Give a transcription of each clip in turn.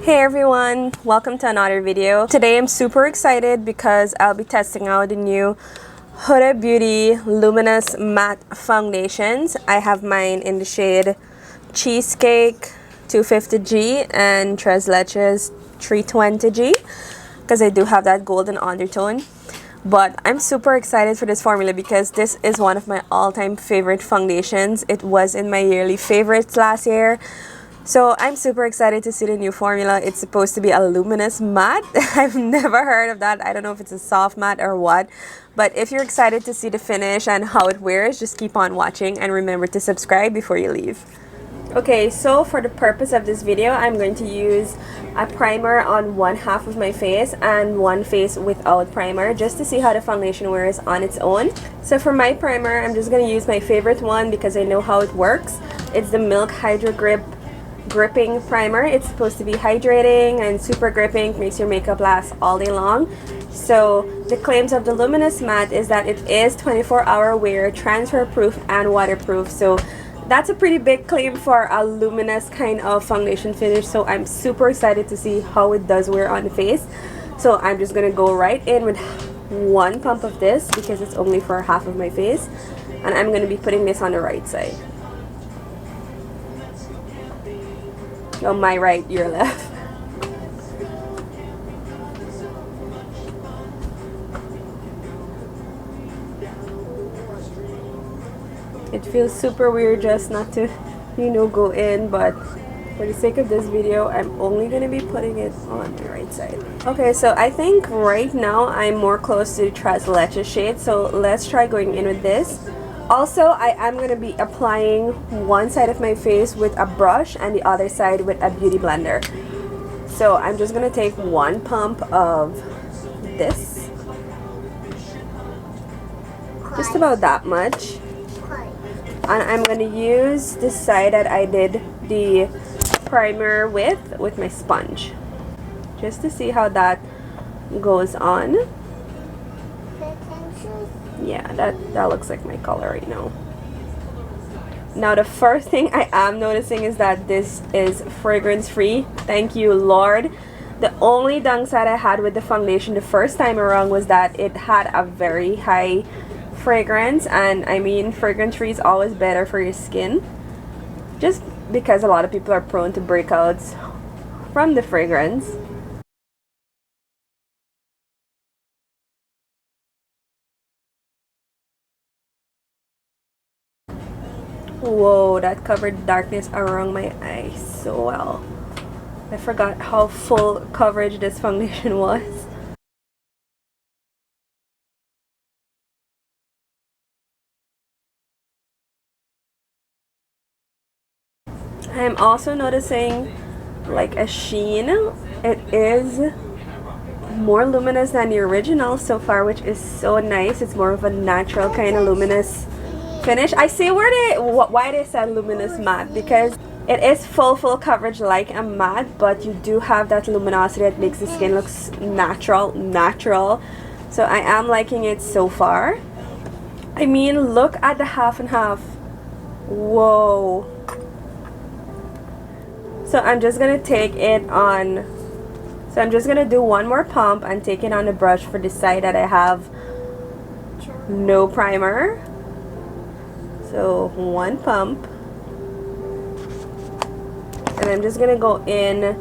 Hey everyone, welcome to another video. Today I'm super excited because I'll be testing out the new Huda Beauty Luminous Matte Foundations. I have mine in the shade Cheesecake 250G and Tres Leches 320G because I do have that golden undertone. But I'm super excited for this formula because this is one of my all-time favorite foundations. It was in my yearly favorites last year. So I'm super excited to see the new formula. It's supposed to be a luminous matte. I've never heard of that. I don't know if it's a soft matte or what. But if you're excited to see the finish and how it wears, just keep on watching and remember to subscribe before you leave. Okay, so for the purpose of this video, I'm going to use a primer on one half of my face and one face without primer just to see how the foundation wears on its own. So for my primer, I'm just going to use my favorite one because I know how it works. It's the Milk Hydro Grip Gripping Primer. It's supposed to be hydrating and super gripping, makes your makeup last all day long. So the claims of the Luminous Matte is that it is 24-hour wear, transfer proof and waterproof. So that's a pretty big claim for a luminous kind of foundation finish. So I'm super excited to see how it does wear on the face. So I'm just gonna go right in with one pump of this because it's only for half of my face, and I'm gonna be putting this on the right side. Oh, my right, your left. It feels super weird just not to, go in, but for the sake of this video, I'm only going to be putting it on the right side. Okay, so I think right now I'm more close to the Tres Leches shade, so let's try going in with this. Also, I am going to be applying one side of my face with a brush and the other side with a beauty blender. So I'm just going to take one pump of this. Just about that much. And I'm going to use the side that I did the primer with my sponge. Just to see how that goes on. Yeah, that looks like my color right now. Now the first thing I am noticing is that this is fragrance free. Thank you, Lord. The only downside I had with the foundation the first time around was that it had a very high fragrance, and I mean fragrance free is always better for your skin, just because a lot of people are prone to breakouts from the fragrance. Whoa, that covered darkness around my eyes so well. I forgot how full coverage this foundation was. I'm also noticing like a sheen. It is more luminous than the original so far, which is so nice. It's more of a natural kind of luminous finish. I see why they said luminous matte, because it is full coverage like a matte, but you do have that luminosity that makes the skin look natural. So I am liking it so far. I mean, look at the half and half. Whoa. So I'm just gonna take it on. So I'm just gonna do one more pump and take it on the brush for the side that I have no primer. So one pump, and I'm just gonna go in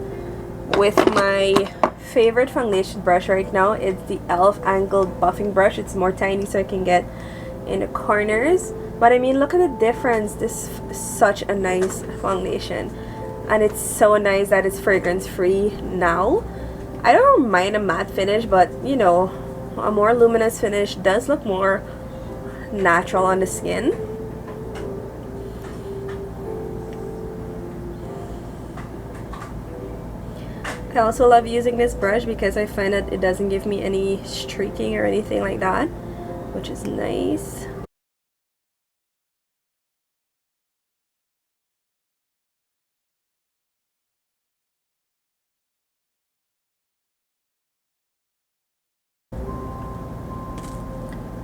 with my favorite foundation brush right now. It's the e.l.f. angled buffing brush. It's more tiny so I can get in the corners, but I mean, look at the difference. This is such a nice foundation, and it's so nice that it's fragrance free now. I don't mind a matte finish, but a more luminous finish does look more natural on the skin. I also love using this brush because I find that it doesn't give me any streaking or anything like that, which is nice.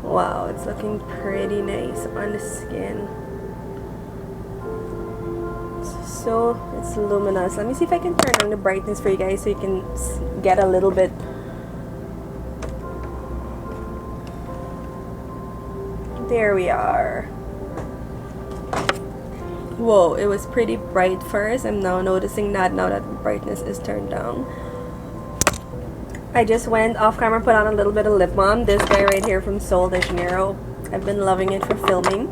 Wow, it's looking pretty nice on the skin. So it's luminous. Let me see if I can turn on the brightness for you guys so you can get a little bit. There we are. Whoa, it was pretty bright first. I'm now noticing that now that the brightness is turned down. I just went off camera, put on a little bit of lip balm. This guy right here from Sol de Janeiro. I've been loving it for filming.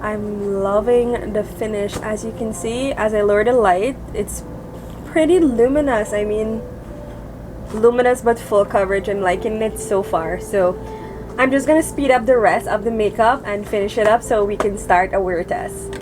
I'm loving the finish. As you can see, as I lower the light, it's pretty luminous. I mean, luminous but full coverage. I'm liking it so far. So I'm just gonna speed up the rest of the makeup and finish it up so we can start a wear test.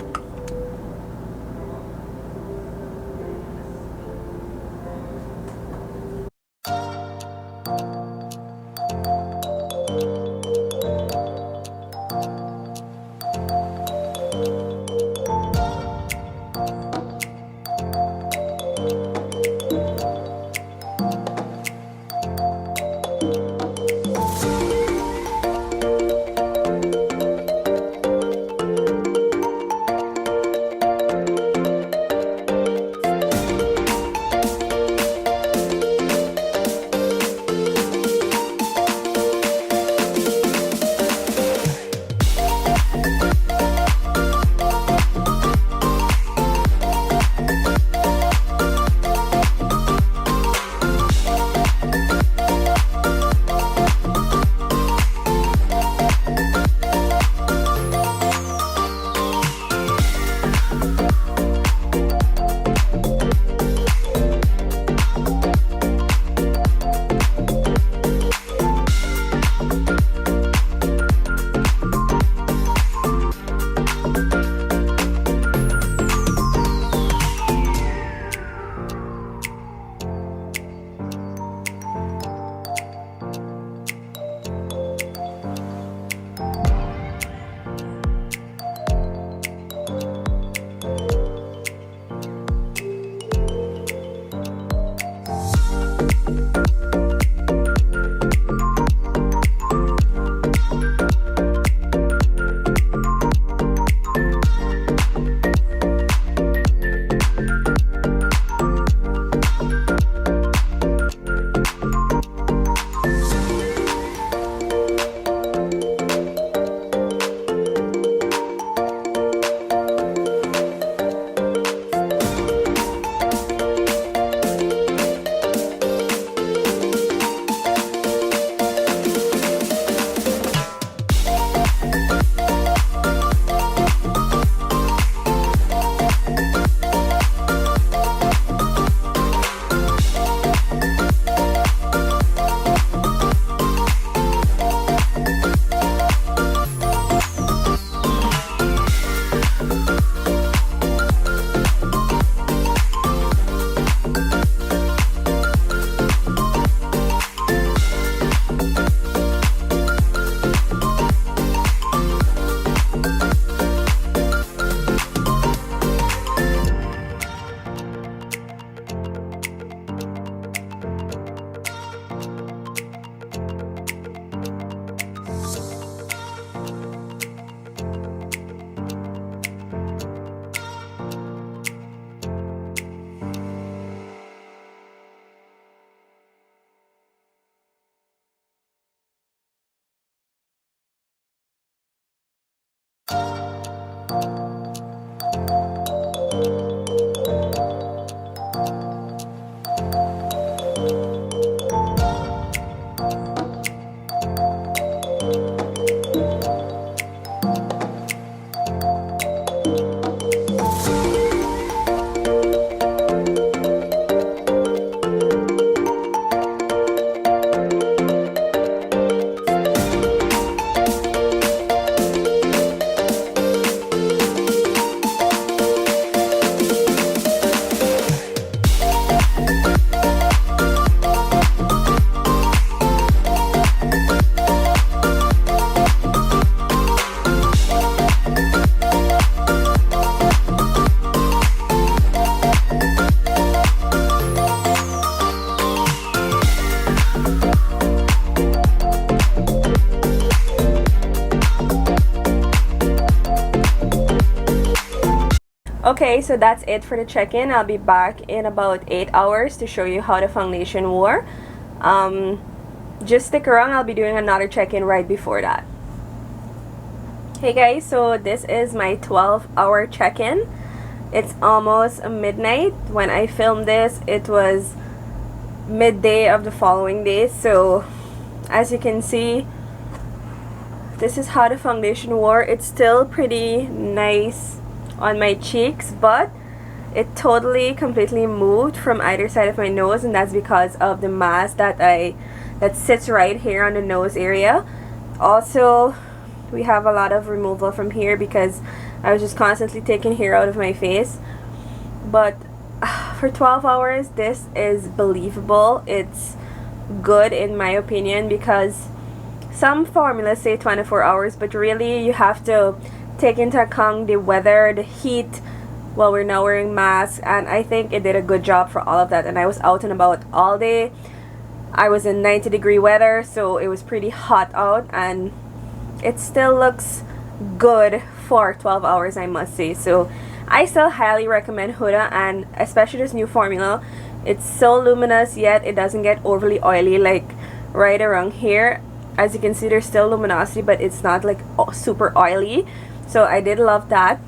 Okay, so that's it for the check-in. I'll be back in about 8 hours to show you how the foundation wore. Just stick around, I'll be doing another check-in right before that. Hey guys, so this is my 12-hour check-in. It's almost midnight. When I filmed this, it was midday of the following day. So as you can see, this is how the foundation wore. It's still pretty nice on my cheeks, but it totally completely moved from either side of my nose, and that's because of the mask that sits right here on the nose area. Also, we have a lot of removal from here because I was just constantly taking hair out of my face. But for 12 hours, this is believable. It's good in my opinion, because some formulas say 24 hours, but really you have to take into account the weather, the heat, while we're now wearing masks, and I think it did a good job for all of that. And I was out and about all day. I was in 90-degree weather, so it was pretty hot out, and it still looks good for 12 hours, I must say. So I still highly recommend Huda, and especially this new formula. It's so luminous, yet it doesn't get overly oily, like right around here. As you can see, there's still luminosity, but it's not like super oily. So I did love that.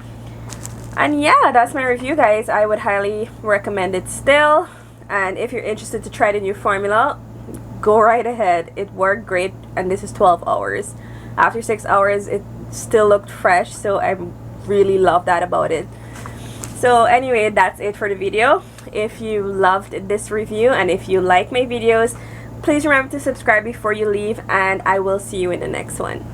And yeah, that's my review, guys. I would highly recommend it still. And if you're interested to try the new formula, go right ahead. It worked great, and this is 12 hours. After 6 hours, it still looked fresh, so I really love that about it. So anyway, that's it for the video. If you loved this review and if you like my videos, please remember to subscribe before you leave, and I will see you in the next one.